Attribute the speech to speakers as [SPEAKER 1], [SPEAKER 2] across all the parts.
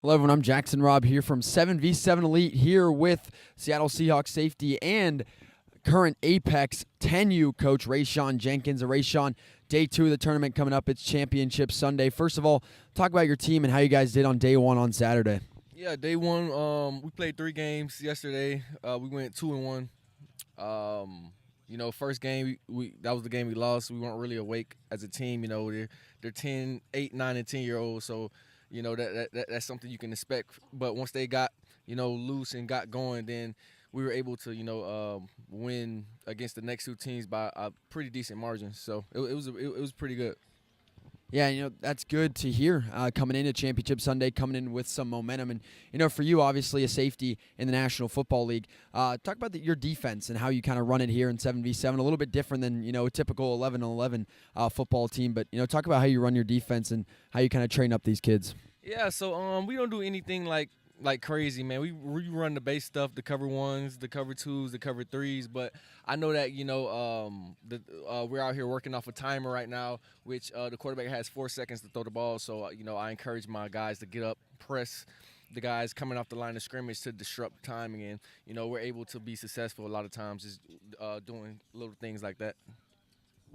[SPEAKER 1] Hello, everyone. I'm Jackson Robb here from 7v7Elite here with Seattle Seahawks safety and current Apex 10U coach Rayshawn Jenkins. Rayshawn, day 2 of the tournament coming up. It's Championship Sunday. First of all, talk about your team and how you guys did on day 1 on Saturday.
[SPEAKER 2] Yeah, day 1, we played 3 games yesterday. We went 2-1. First game that was the game we lost. We weren't really awake as a team. They're 10, 8, 9, and 10-year-olds, so that's something you can expect. But once they got loose and got going, then we were able to win against the next 2 teams by a pretty decent margin. So it was pretty good.
[SPEAKER 1] Yeah, that's good to hear coming into Championship Sunday, coming in with some momentum. And, for you, obviously a safety in the National Football League, talk about your defense and how you kind of run it here in 7v7, a little bit different than, a typical 11-11 football team. But, talk about how you run your defense and how you kind of train up these kids.
[SPEAKER 2] Yeah, so we don't do anything like crazy, man. We run the base stuff, the cover 1s, the cover 2s, the cover 3s. But I know that we're out here working off a timer right now, which the quarterback has 4 seconds to throw the ball. So I encourage my guys to get up, press the guys coming off the line of scrimmage to disrupt timing, and we're able to be successful a lot of times just doing little things like that.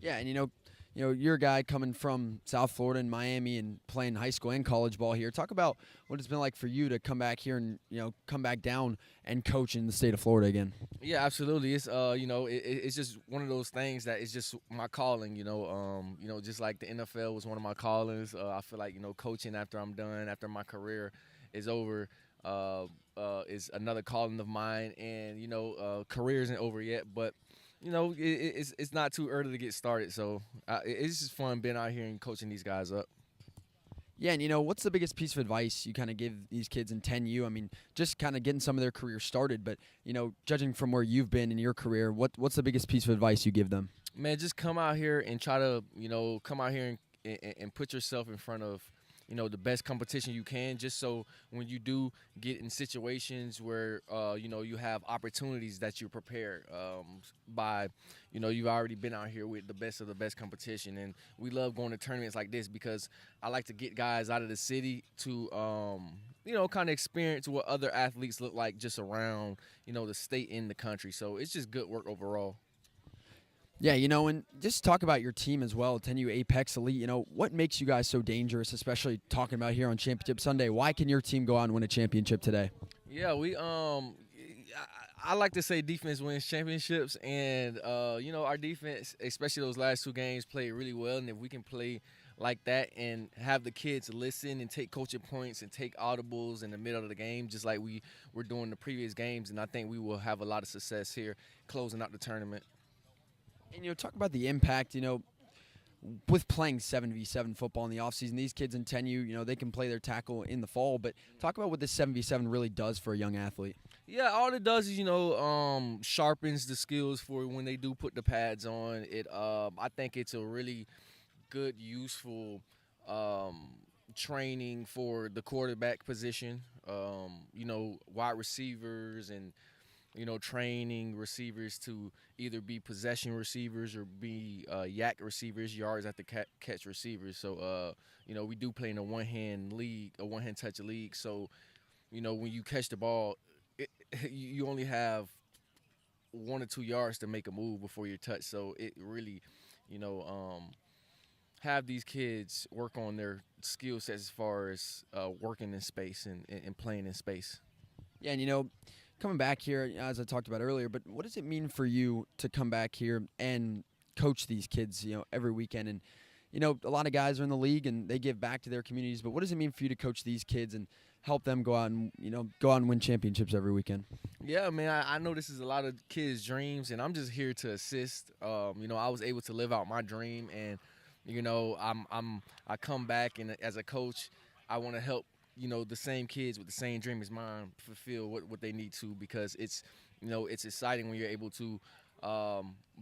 [SPEAKER 1] Yeah, and you're a guy coming from South Florida and Miami and playing high school and college ball here. Talk about what it's been like for you to come back here and come back down and coach in the state of Florida again.
[SPEAKER 2] Yeah, absolutely. It's it's just one of those things that is just my calling. Just like the NFL was one of my callings. I feel like coaching after I'm done, after my career is over, is another calling of mine. And career isn't over yet, but it's not too early to get started. So it's just fun being out here and coaching these guys up.
[SPEAKER 1] Yeah, and what's the biggest piece of advice you kind of give these kids in 10U? I mean, just kind of getting some of their career started, but judging from where you've been in your career, what's the biggest piece of advice you give them?
[SPEAKER 2] Man, just come out here and try to come out here and put yourself in front of the best competition you can, just so when you do get in situations where you have opportunities that you're prepared by you've already been out here with the best of the best competition. And we love going to tournaments like this because I like to get guys out of the city to kind of experience what other athletes look like just around the state and the country. So it's just good work overall.
[SPEAKER 1] Yeah, and just talk about your team as well, 10U Apex Elite. What makes you guys so dangerous, especially talking about here on Championship Sunday? Why can your team go out and win a championship today?
[SPEAKER 2] Yeah, I like to say defense wins championships, and our defense, especially those last 2 games, played really well. And if we can play like that and have the kids listen and take coaching points and take audibles in the middle of the game, just like we were doing the previous games, and I think we will have a lot of success here closing out the tournament.
[SPEAKER 1] And talk about the impact, with playing 7v7 football in the offseason. These kids in 10U, they can play their tackle in the fall, but talk about what this 7v7 really does for a young athlete.
[SPEAKER 2] Yeah, all it does is, sharpens the skills for when they do put the pads on. I think it's a really good, useful training for the quarterback position, wide receivers, and training receivers to either be possession receivers or be yak receivers, yards at the catch receivers. So, we do play in a one-hand touch league. So, when you catch the ball, you only have 1 or 2 yards to make a move before you're touched. So it really, have these kids work on their skill sets as far as working in space and playing in space.
[SPEAKER 1] Yeah, and coming back here, as I talked about earlier, but what does it mean for you to come back here and coach these kids, every weekend? And, a lot of guys are in the league and they give back to their communities, but what does it mean for you to coach these kids and help them go out and win championships every weekend?
[SPEAKER 2] Yeah, man, I know this is a lot of kids' dreams, and I'm just here to assist. I was able to live out my dream, and, I come back, and as a coach, I want to help the same kids with the same dream as mine fulfill what they need to, because it's exciting when you're able to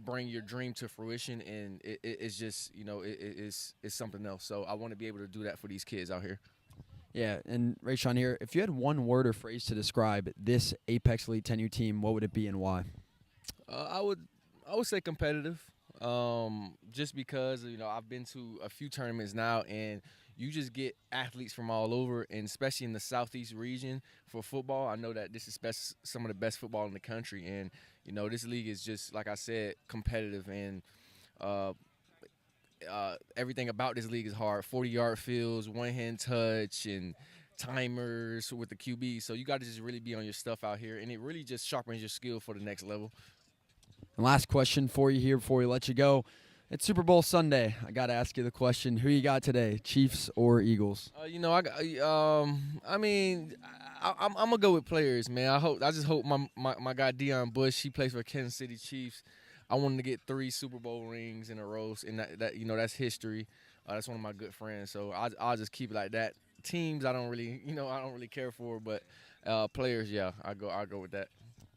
[SPEAKER 2] bring your dream to fruition, and it's just it's something else. So I want to be able to do that for these kids out here.
[SPEAKER 1] Yeah, and Rayshawn here, if you had one word or phrase to describe this Apex Elite 10U team, what would it be and why?
[SPEAKER 2] I would say competitive. Just because I've been to a few tournaments now, and you just get athletes from all over, and especially in the Southeast region for football. I know that this is some of the best football in the country, and this league is just, like I said, competitive, and everything about this league is hard. 40-yard fields, one-hand touch, and timers with the QB. So you got to just really be on your stuff out here, and it really just sharpens your skill for the next level.
[SPEAKER 1] And last question for you here before we let you go. It's Super Bowl Sunday. I got to ask you the question: who you got today, Chiefs or Eagles?
[SPEAKER 2] I'm gonna go with players, man. I just hope my guy Deion Bush, he plays for Kansas City Chiefs. I want him to get 3 Super Bowl rings in a row, and that that's history. That's one of my good friends, so I'll just keep it like that. Teams, I don't really care for, but players, yeah, I'll go with that.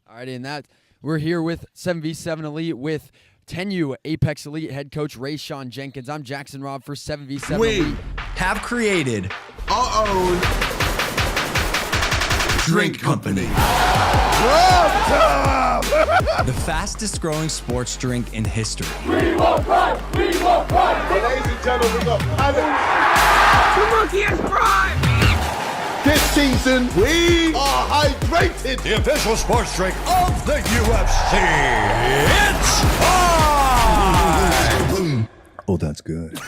[SPEAKER 1] All right, and that we're here with 7v7 Elite with 10U Apex Elite head coach Rayshawn Jenkins. I'm Jackson Robb for 7v7
[SPEAKER 3] We
[SPEAKER 1] Elite.
[SPEAKER 3] have created our own drink company. The fastest growing sports drink in history.
[SPEAKER 4] We will cry! We will cry!
[SPEAKER 5] Ladies and gentlemen, we got
[SPEAKER 4] Monkey is prime!
[SPEAKER 5] this season, we are hydrated.
[SPEAKER 3] The official sports drink of the UFC. It's time!
[SPEAKER 6] Oh, that's good.